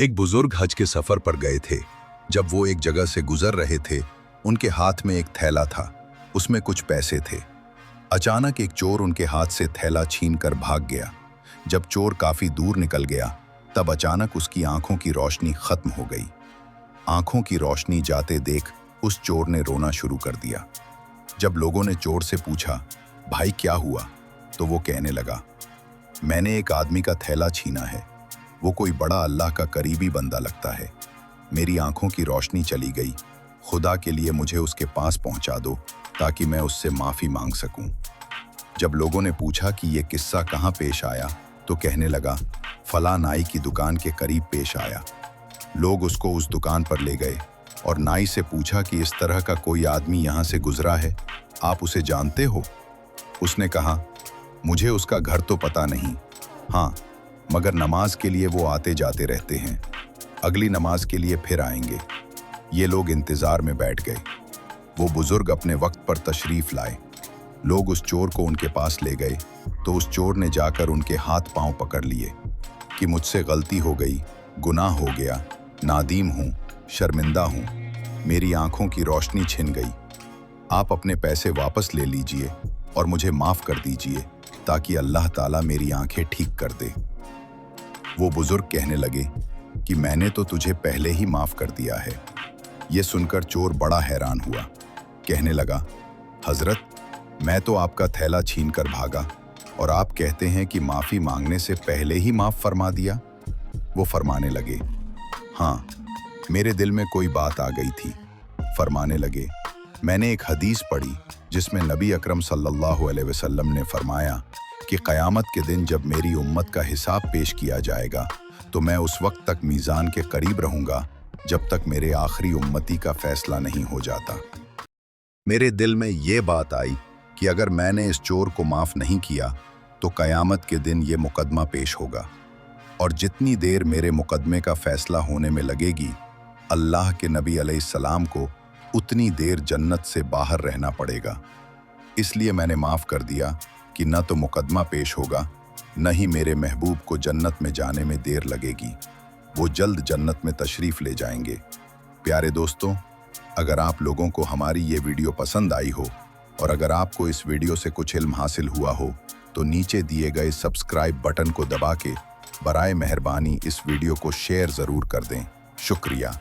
एक बुजुर्ग हज के सफर पर गए थे। जब वो एक जगह से गुजर रहे थे, उनके हाथ में एक थैला था। उसमें कुछ पैसे थे। अचानक एक चोर उनके हाथ से थैला छीनकर भाग गया। जब चोर काफी दूर निकल गया, तब अचानक उसकी आंखों की रोशनी खत्म हो गई। आंखों की रोशनी जाते देख उस चोर ने रोना शुरू कर दिया। जब लोगों ने चोर से पूछा, भाई क्या हुआ, तो वो कहने लगा, मैंने एक आदमी का थैला छीना है। वो कोई बड़ा अल्लाह का करीबी बंदा लगता है। मेरी आंखों की रोशनी चली गई। खुदा के लिए मुझे उसके पास पहुंचा दो ताकि मैं उससे माफ़ी मांग सकूं। जब लोगों ने पूछा कि ये किस्सा कहाँ पेश आया, तो कहने लगा, फला नाई की दुकान के करीब पेश आया। लोग उसको उस दुकान पर ले गए और नाई से पूछा कि इस तरह का कोई आदमी यहाँ से गुजरा है, आप उसे जानते हो? उसने कहा, मुझे उसका घर तो पता नहीं, हाँ, मगर नमाज के लिए वो आते जाते रहते हैं। अगली नमाज के लिए फिर आएंगे। ये लोग इंतजार में बैठ गए। वो बुजुर्ग अपने वक्त पर तशरीफ लाए। लोग उस चोर को उनके पास ले गए तो उस चोर ने जाकर उनके हाथ पांव पकड़ लिए कि मुझसे गलती हो गई, गुनाह हो गया, नादीम हूँ, शर्मिंदा हूँ, मेरी आंखों की रोशनी छिन गई। आप अपने पैसे वापस ले लीजिए और मुझे माफ़ कर दीजिए ताकि अल्लाह ताला मेरी आंखें ठीक कर दे। वो बुजुर्ग कहने लगे कि मैंने तो तुझे पहले ही माफ़ कर दिया है। ये सुनकर चोर बड़ा हैरान हुआ। कहने लगा, हजरत, मैं तो आपका थैला छीन कर भागा और आप कहते हैं कि माफ़ी मांगने से पहले ही माफ़ फरमा दिया। वो फरमाने लगे, हाँ, मेरे दिल में कोई बात आ गई थी। फरमाने लगे, मैंने एक हदीस पढ़ी जिसमें नबी अकरम सल्लल्लाहु अलैहि वसल्लम ने फरमाया कि क़यामत के दिन जब मेरी उम्मत का हिसाब पेश किया जाएगा तो मैं उस वक्त तक मीज़ान के करीब रहूँगा जब तक मेरे आखिरी उम्मती का फैसला नहीं हो जाता। मेरे दिल में ये बात आई कि अगर मैंने इस चोर को माफ़ नहीं किया तो क़यामत के दिन ये मुकदमा पेश होगा और जितनी देर मेरे मुकदमे का फैसला होने में लगेगी, अल्लाह के नबी अलैहिस्सलाम को उतनी देर जन्नत से बाहर रहना पड़ेगा। इसलिए मैंने माफ़ कर दिया कि न तो मुकदमा पेश होगा, न ही मेरे महबूब को जन्नत में जाने में देर लगेगी। वो जल्द जन्नत में तशरीफ़ ले जाएंगे। प्यारे दोस्तों, अगर आप लोगों को हमारी ये वीडियो पसंद आई हो और अगर आपको इस वीडियो से कुछ इल्म हासिल हुआ हो तो नीचे दिए गए सब्सक्राइब बटन को दबा के बराए मेहरबानी इस वीडियो को शेयर ज़रूर कर दें। शुक्रिया।